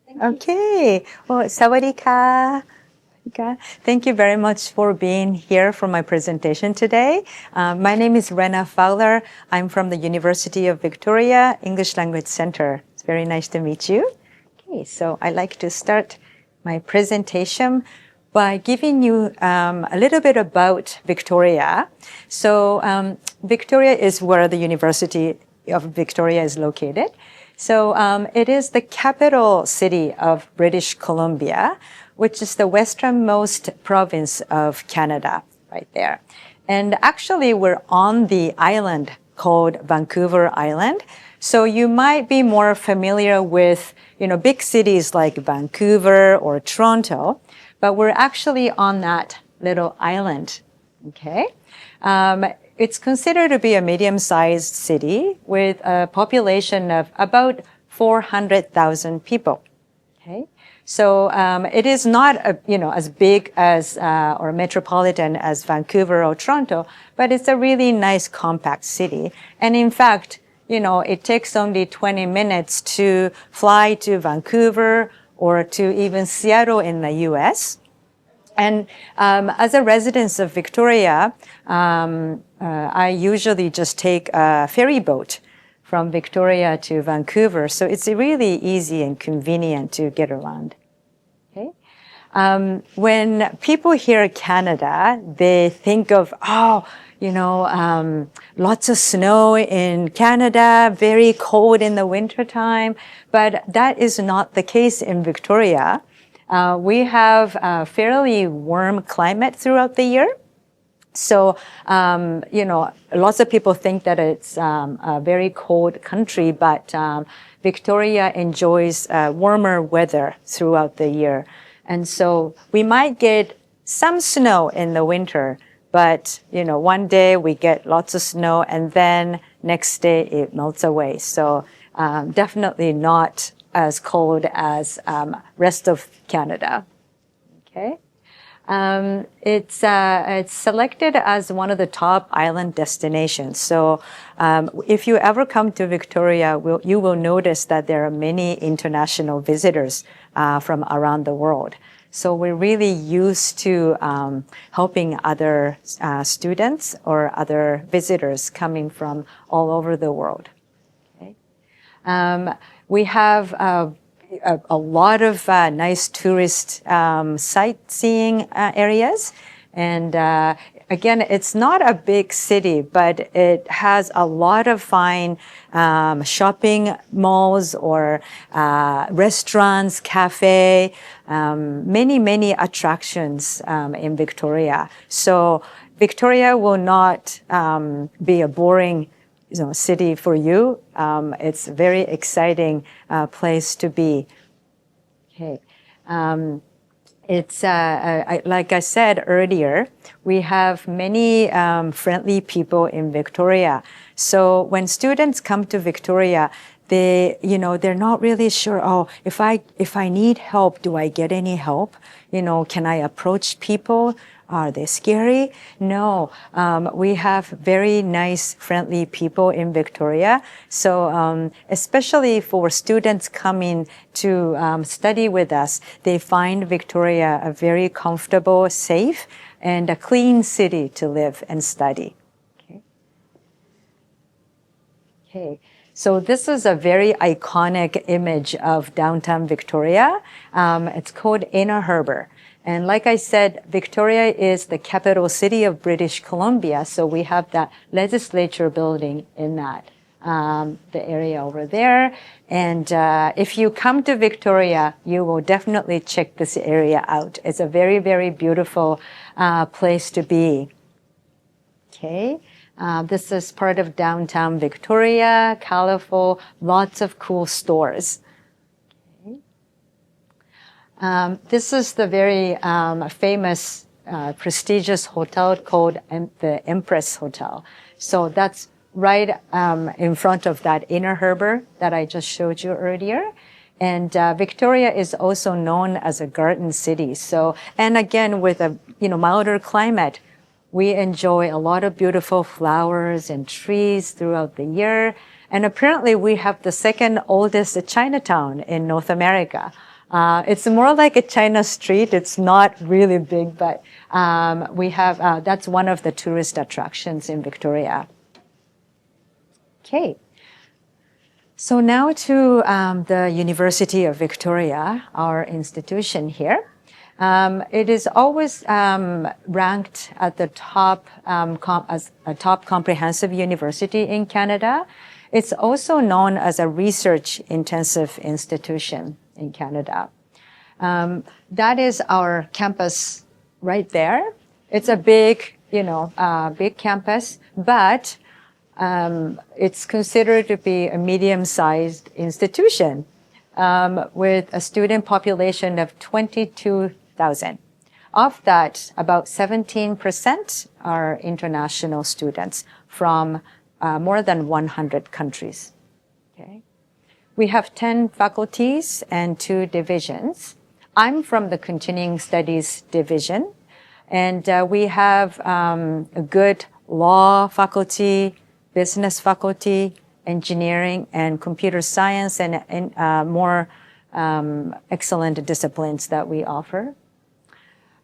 Okay. Well, sawadee ka. Thank you very much for being here for my presentation today. My name is Rena Fowler. I'm from the University of Victoria English Language Center. It's very nice to meet you. Okay, so I'd like to start my presentation by giving you a little bit about Victoria. So Victoria is where the University of Victoria is located. So it is the capital city of British Columbia, which is the westernmost province of Canada, right there. And actually, we're on the island called Vancouver Island. So you might be more familiar with, big cities like Vancouver or Toronto, but we're actually on that little island, okay? It's considered to be a medium-sized city with a population of about 400,000 people. Okay, so it is not as big as or metropolitan as Vancouver or Toronto, but it's a really nice compact city. And in fact, it takes only 20 minutes to fly to Vancouver or to even Seattle in the U.S. And as a resident of Victoria, I usually just take a ferry boat from Victoria to Vancouver. So it's really easy and convenient to get around. Okay. When people hear Canada, they think of, lots of snow in Canada, very cold in the wintertime. But that is not the case in Victoria. We have a fairly warm climate throughout the year. So, lots of people think that it's a very cold country, but Victoria enjoys warmer weather throughout the year. And so we might get some snow in the winter, but, one day we get lots of snow and then next day it melts away. So definitely not as cold as rest of Canada. Okay. It's selected as one of the top island destinations. So if you ever come to Victoria, you will notice that there are many international visitors from around the world. So we're really used to helping other students or other visitors coming from all over the world. Okay. We have a lot of nice tourist sightseeing areas. And again, it's not a big city, but it has a lot of fine shopping malls or restaurants, cafe, many attractions in Victoria. So Victoria will not be a boring city for you. It's a very exciting place to be. Okay. It's like I said earlier, we have many friendly people in Victoria. So when students come to Victoria, they're not really sure, if I need help, do I get any help? Can I approach people? Are they scary? No, we have very nice, friendly people in Victoria. So especially for students coming to study with us, they find Victoria a very comfortable, safe, and a clean city to live and study. Okay. So this is a very iconic image of downtown Victoria. It's called Inner Harbour. And like I said, Victoria is the capital city of British Columbia. So we have that legislature building in that, the area over there. And if you come to Victoria, you will definitely check this area out. It's a very, very beautiful place to be. Okay. This is part of downtown Victoria, colorful, lots of cool stores. This is the very famous, prestigious hotel called the Empress Hotel. So that's right in front of that Inner Harbour that I just showed you earlier. And Victoria is also known as a garden city. So, and again, with a milder climate, we enjoy a lot of beautiful flowers and trees throughout the year. And apparently we have the second oldest Chinatown in North America. It's more like a China street. It's not really big, but we have, that's one of the tourist attractions in Victoria. Okay. So now to the University of Victoria, our institution here. It is always ranked at the top as a top comprehensive university in Canada. It's also known as a research-intensive institution in Canada. That is our campus right there. It's a big, big campus, but it's considered to be a medium-sized institution with a student population of 22,000. Of that, about 17% are international students from more than 100 countries. Okay. We have 10 faculties and 2 divisions. I'm from the Continuing Studies division, and we have a good law faculty, business faculty, engineering, and computer science, and more excellent disciplines that we offer.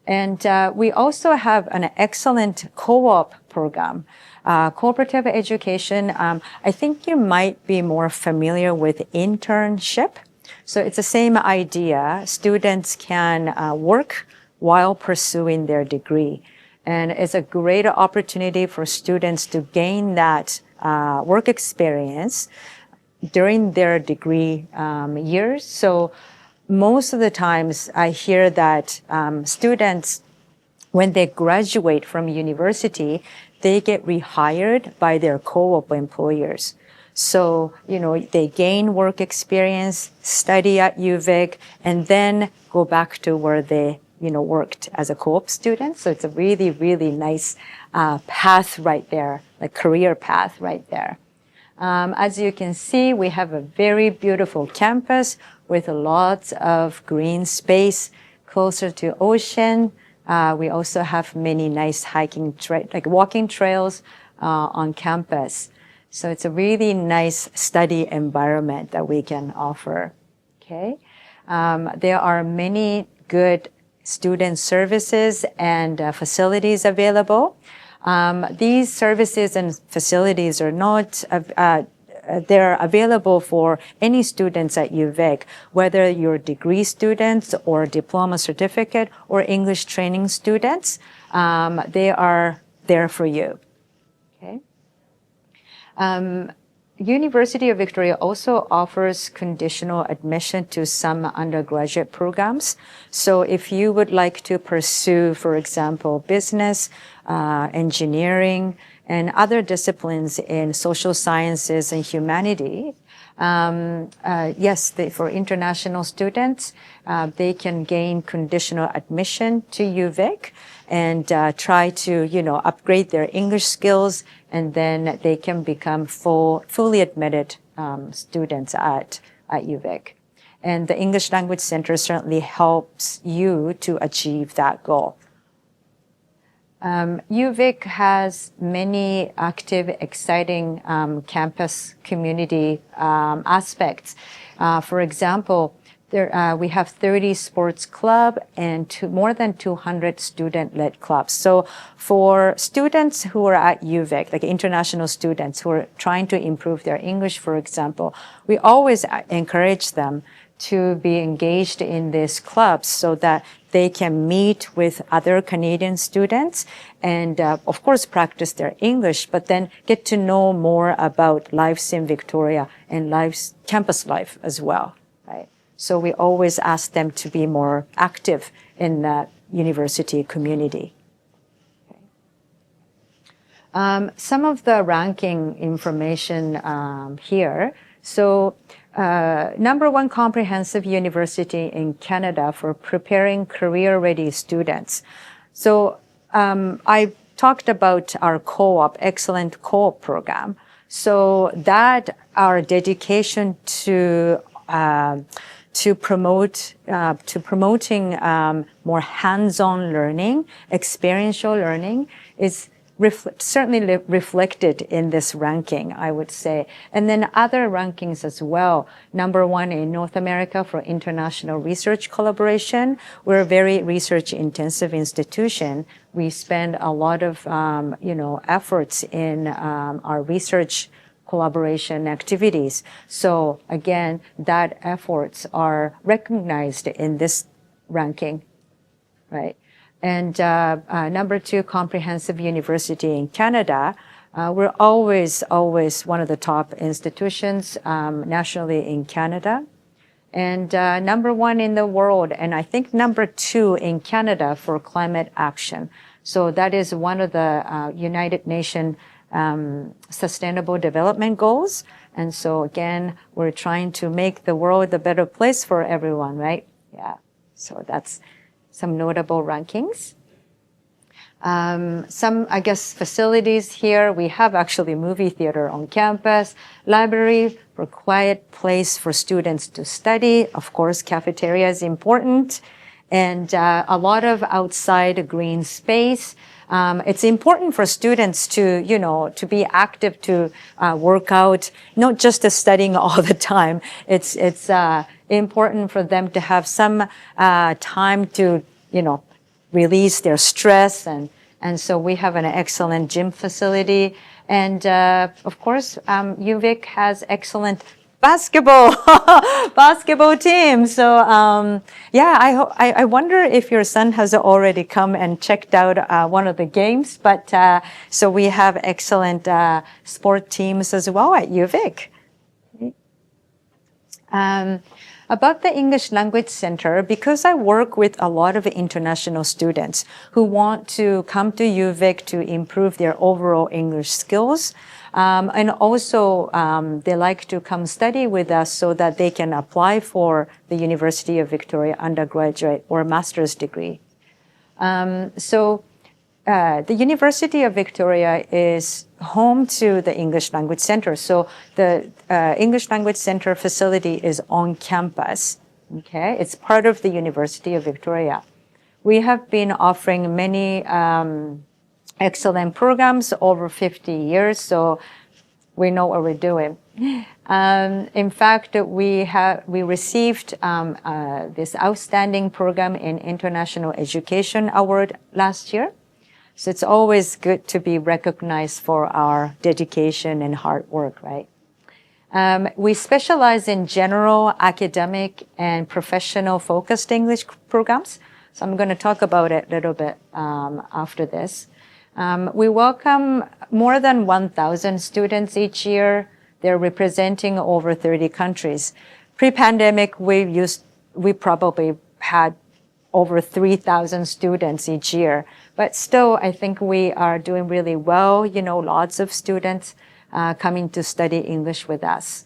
And we also have an excellent co-op program, cooperative education. I think you might be more familiar with internship. So it's the same idea. Students can work while pursuing their degree. And it's a great opportunity for students to gain that work experience during their degree years. So most of the times I hear that students, when they graduate from university, they get rehired by their co-op employers. So, they gain work experience, study at UVic, and then go back to where they worked as a co-op student. So it's a really, really nice path right there, like career path right there. As you can see, we have a very beautiful campus with lots of green space closer to ocean. We also have many nice walking trails on campus. So it's a really nice study environment that we can offer. Okay. There are many good student services and facilities available. These services and facilities are not, they're available for any students at UVic, whether you're degree students or diploma certificate or English training students. They are there for you. Okay. University of Victoria also offers conditional admission to some undergraduate programs. So if you would like to pursue, for example, business, engineering, and other disciplines in social sciences and humanity, for international students, they can gain conditional admission to UVic and try to, upgrade their English skills, and then they can become fully admitted students at UVic. And the English Language Center certainly helps you to achieve that goal. UVic has many active, exciting campus community aspects. For example, we have 30 sports club and more than 200 student-led clubs. So for students who are at UVic, like international students who are trying to improve their English, for example, we always encourage them to be engaged in these clubs so that they can meet with other Canadian students and, of course, practice their English, but then get to know more about lives in Victoria and campus life as well, right? So we always ask them to be more active in the university community. Okay. Some of the ranking information here. So number 1 comprehensive university in Canada for preparing career-ready students. So I talked about our co-op, excellent co-op program. So that our dedication to promoting more hands-on learning, experiential learning, is certainly reflected in this ranking, I would say. And then other rankings as well. Number one in North America for international research collaboration. We're a very research intensive institution. We spend a lot of, efforts in our research collaboration activities. So again, that efforts are recognized in this ranking, right? And number two, comprehensive university in Canada. We're always one of the top institutions nationally in Canada. And number one in the world, and I think number two in Canada for climate action. So that is one of the United Nations Sustainable Development Goals. And so again, we're trying to make the world a better place for everyone, right? Yeah. So that's some notable rankings. Some, I guess, facilities here. We have actually movie theater on campus, library for quiet place for students to study. Of course, cafeteria is important, and a lot of outside green space. It's important for students to be active, to work out, not just studying all the time. It's important for them to have some time to, release their stress. And so we have an excellent gym facility. And of course, UVic has excellent basketball team. So I wonder if your son has already come and checked out one of the games. But so we have excellent sport teams as well at UVic. About the English Language Center, because I work with a lot of international students who want to come to UVic to improve their overall English skills, and also they like to come study with us so that they can apply for the University of Victoria undergraduate or master's degree. The University of Victoria is home to the English Language Center. So the English Language Center facility is on campus. Okay, it's part of the University of Victoria. We have been offering many excellent programs over 50 years, so we know what we're doing. In fact, we received this outstanding program in International Education Award last year. So it's always good to be recognized for our dedication and hard work, right? We specialize in general, academic, and professional focused English programs. So I'm going to talk about it a little bit after this. We welcome more than 1,000 students each year. They're representing over 30 countries. Pre-pandemic, we probably had over 3,000 students each year. But still, I think we are doing really well. Lots of students coming to study English with us.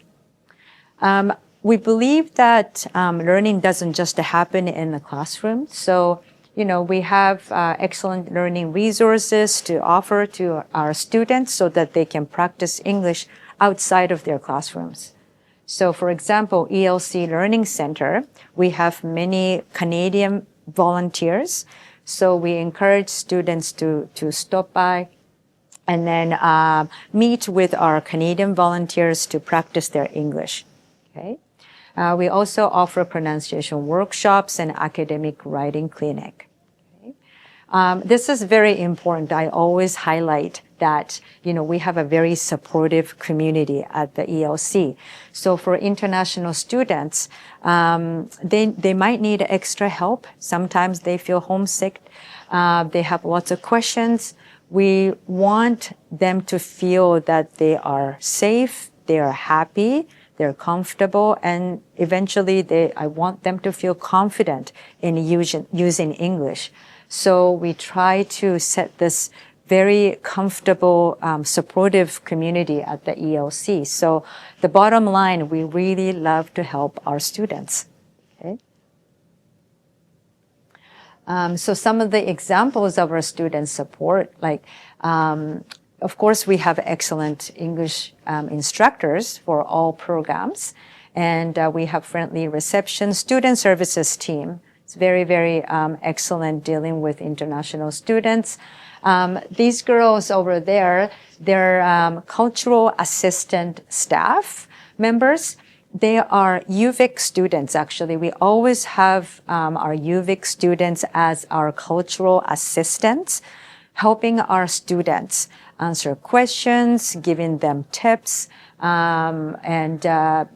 We believe that learning doesn't just happen in the classroom. So, we have excellent learning resources to offer to our students so that they can practice English outside of their classrooms. So, for example, ELC Learning Center, we have many Canadian volunteers. So we encourage students to stop by and then meet with our Canadian volunteers to practice their English. Okay. We also offer pronunciation workshops and academic writing clinic. Okay. This is very important. I always highlight that, we have a very supportive community at the ELC. So for international students, they might need extra help. Sometimes they feel homesick. They have lots of questions. We want them to feel that they are safe, they are happy, they're comfortable, and eventually I want them to feel confident in using English. So we try to set this very comfortable, supportive community at the ELC. So the bottom line, we really love to help our students. Okay. So some of the examples of our student support, of course, we have excellent English instructors for all programs, and we have friendly reception student services team. It's very, very excellent dealing with international students. These girls over there, they're cultural assistant staff members. They are UVic students, actually. We always have our UVic students as our cultural assistants, helping our students answer questions, giving them tips, and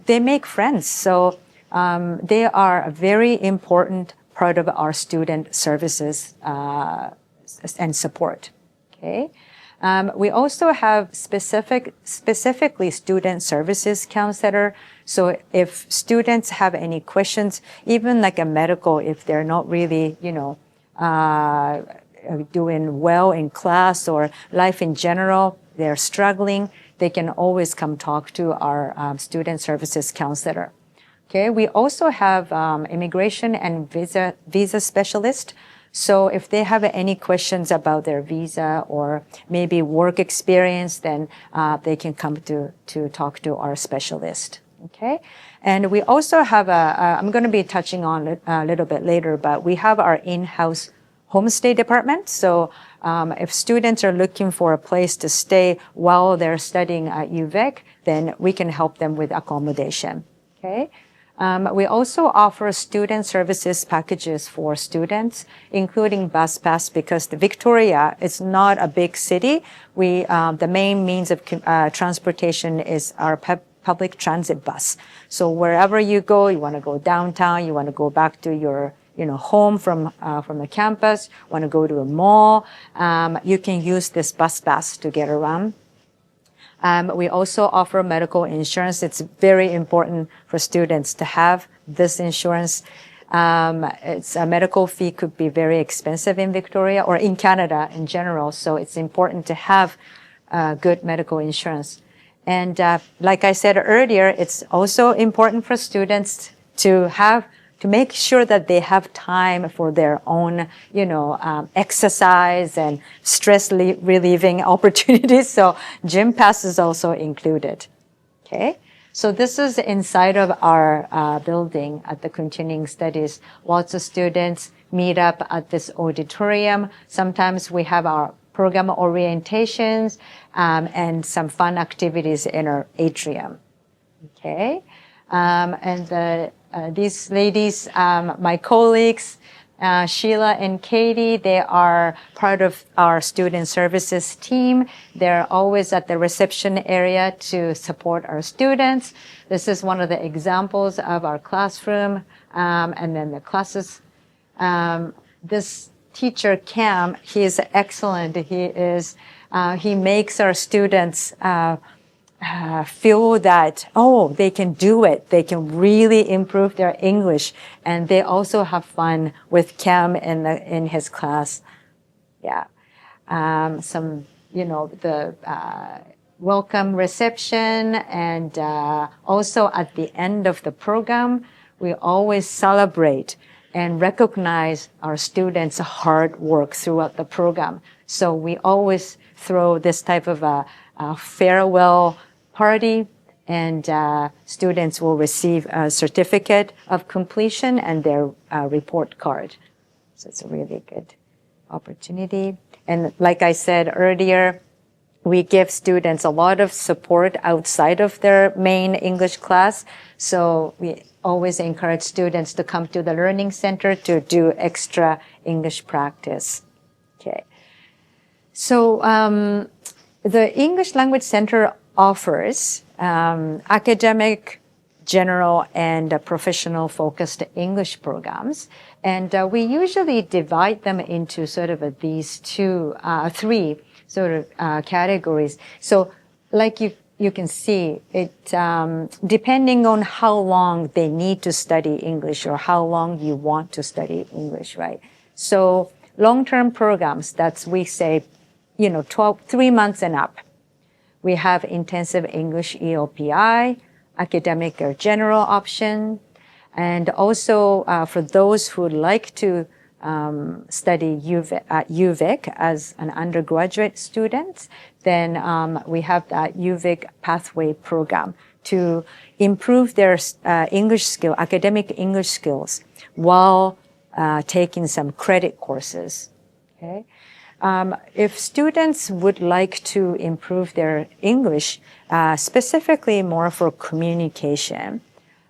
they make friends. So they are a very important part of our student services and support. Okay. We also have specifically student services counselor. So if students have any questions, even like a medical, if they're not really, doing well in class or life in general, they're struggling, they can always come talk to our student services counselor. Okay, we also have immigration and visa specialist. So if they have any questions about their visa or maybe work experience, then they can come to talk to our specialist. Okay, and we also have I'm going to be touching on it a little bit later, but we have our in-house homestay department. So if students are looking for a place to stay while they're studying at UVic, then we can help them with accommodation. Okay. We also offer student services packages for students, including bus pass, because Victoria is not a big city. The main means of transportation is our public transit bus. So wherever you go, you want to go downtown, you want to go back to your home from the campus, want to go to a mall, you can use this bus pass to get around. We also offer medical insurance. It's very important for students to have this insurance. It's a medical fee could be very expensive in Victoria or in Canada in general. So it's important to have good medical insurance. And like I said earlier, it's also important for students to make sure that they have time for their own, exercise and stress relieving opportunities. So gym pass is also included. Okay. So this is inside of our building at the continuing studies. Lots of students meet up at this auditorium. Sometimes we have our program orientations and some fun activities in our atrium. Okay. And these ladies, my colleagues, Sheila and Katie, they are part of our student services team. They're always at the reception area to support our students. This is one of the examples of our classroom, and then the classes. This teacher, Cam, he is excellent. He makes our students feel that, they can do it. They can really improve their English. And they also have fun with Cam in his class. Yeah. The welcome reception. And also at the end of the program, we always celebrate and recognize our students' hard work throughout the program. So we always throw this type of a farewell party, and students will receive a certificate of completion and their report card. So it's a really good opportunity. And like I said earlier, we give students a lot of support outside of their main English class. So we always encourage students to come to the Learning Center to do extra English practice. Okay. So the English Language Center offers academic, general, and professional focused English programs. And we usually divide them into sort of these three sort of categories. So like you can see, it depending on how long they need to study English or how long you want to study English, right? So long-term programs, that's we say, 3 months and up. We have intensive English EOPI, academic or general option, and also for those who would like to study at UVic as an undergraduate student, then we have that UVic pathway program to improve their English skill, academic English skills, while taking some credit courses. Okay. If students would like to improve their English, specifically more for communication,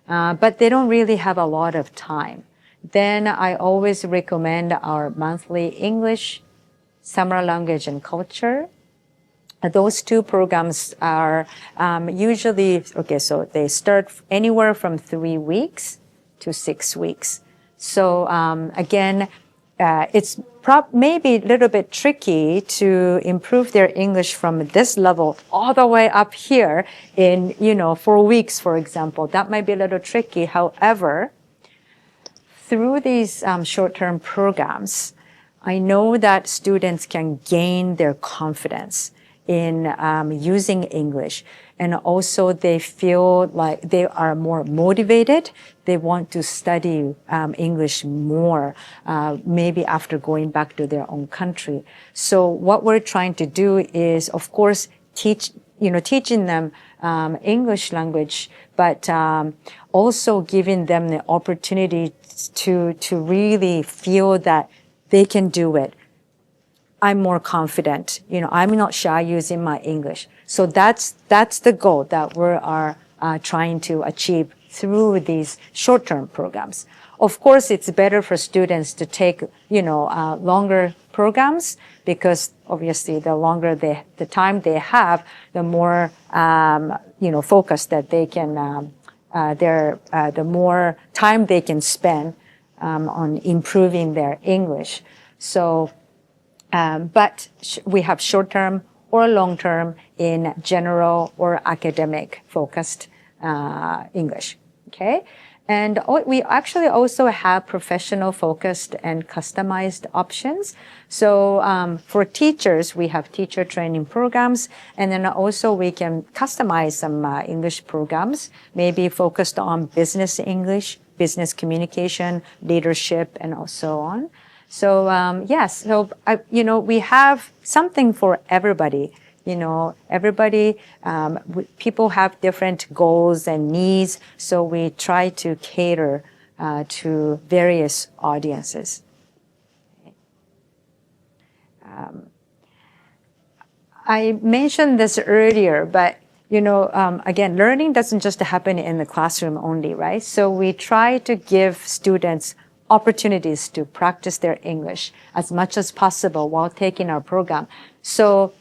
but they don't really have a lot of time, then I always recommend our monthly English, summer language and culture. Those two programs are usually, so they start anywhere from 3 weeks to 6 weeks. So again, it's maybe a little bit tricky to improve their English from this level all the way up here in, 4 weeks, for example. That might be a little tricky. However, through these short-term programs, I know that students can gain their confidence in using English. And also they feel like they are more motivated. They want to study English more, maybe after going back to their own country. So what we're trying to do is, of course, teaching them English language, but also giving them the opportunity to really feel that they can do it. I'm more confident. I'm not shy using my English. So that's the goal that we are trying to achieve through these short-term programs. Of course, it's better for students to take, longer programs because obviously the longer the time they have, the more, focus that they can, the more time they can spend on improving their English. So, but we have short-term or long-term in general or academic focused English. Okay. And we actually also have professional focused and customized options. So for teachers, we have teacher training programs. And then also we can customize some English programs, maybe focused on business English, business communication, leadership, and so on. So yes, so we have something for everybody. People have different goals and needs, so we try to cater to various audiences. I mentioned this earlier, but again, learning doesn't just happen in the classroom only, right? So we try to give students opportunities to practice their English as much as possible while taking our program. So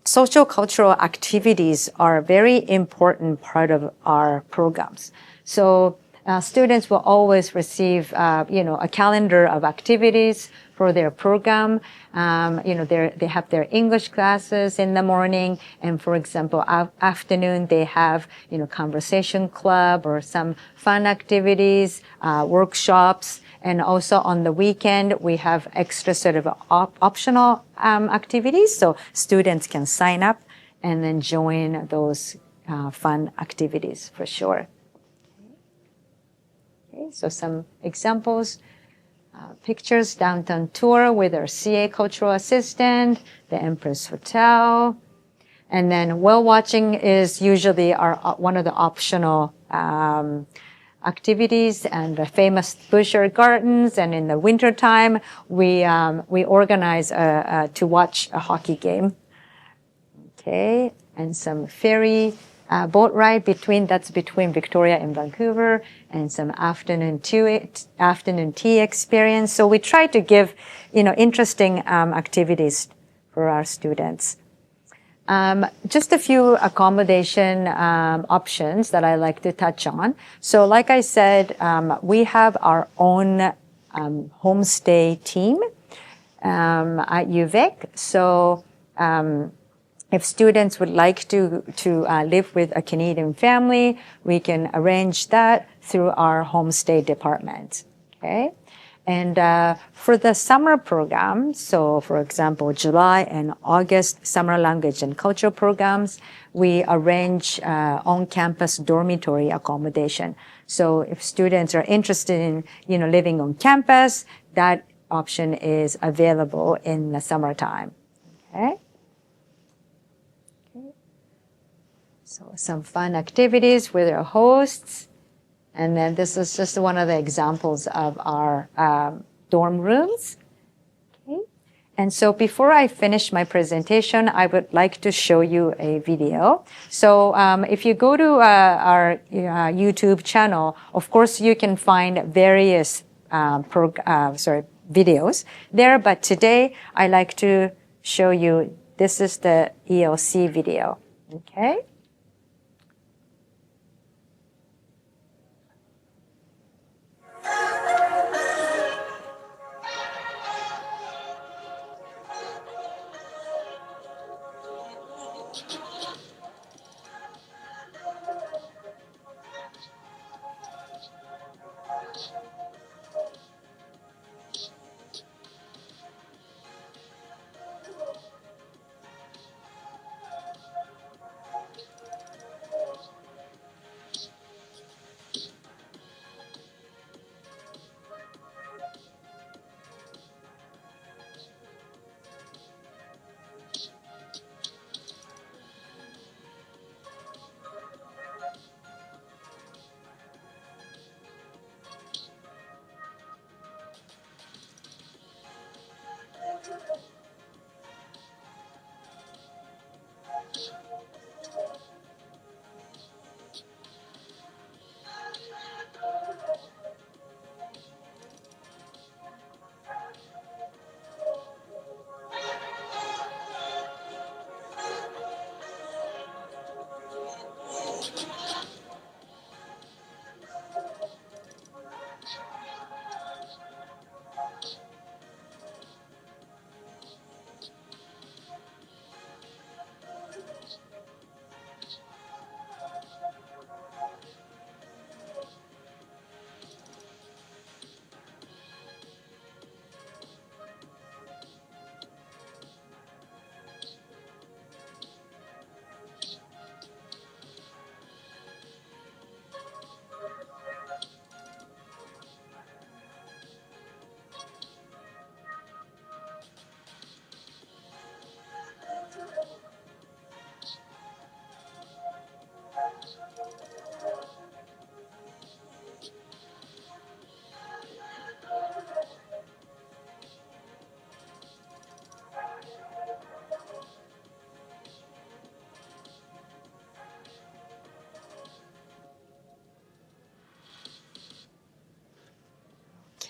social cultural activities are a very important part of our programs. So students will always receive, a calendar of activities for their program. They have their English classes in the morning, and for example, afternoon they have, conversation club or some fun activities, workshops, and also on the weekend we have extra sort of optional activities, so students can sign up and then join those fun activities for sure. Okay, so some examples. Pictures, downtown tour with our CA cultural assistant, the Empress Hotel. And then whale watching is usually one of the optional activities, and the famous Busher Gardens. And in the wintertime, we organize to watch a hockey game. Okay, and some ferry boat ride between Victoria and Vancouver, and some afternoon tea experience. So we try to give, interesting activities for our students. Just a few accommodation options that I like to touch on. So like I said, we have our own homestay team at UVic. So if students would like to live with a Canadian family, we can arrange that through our homestay department. Okay. And for the summer program, so for example, July and August summer language and culture programs, we arrange on-campus dormitory accommodation. So if students are interested in, living on campus, that option is available in the summertime. Okay. So some fun activities with our hosts. And then this is just one of the examples of our dorm rooms. Okay. And so before I finish my presentation, I would like to show you a video. So if you go to our YouTube channel, of course, you can find various videos there. But today, I like to show you, this is the ELC video, okay?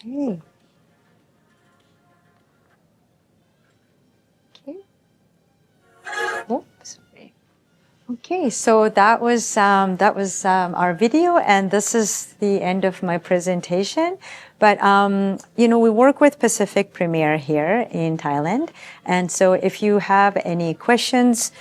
Okay. Okay. Oops. Okay, so that was our video, and this is the end of my presentation. But you know, we work with Pacific Premier here in Thailand, and so if you have any questions,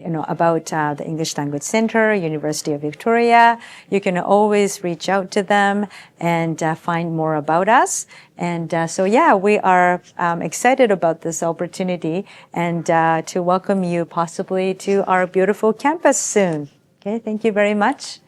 you know, about the English Language Center, University of Victoria, you can always reach out to them and find more about us. And so, yeah, we are excited about this opportunity and to welcome you possibly to our beautiful campus soon. Okay, thank you very much.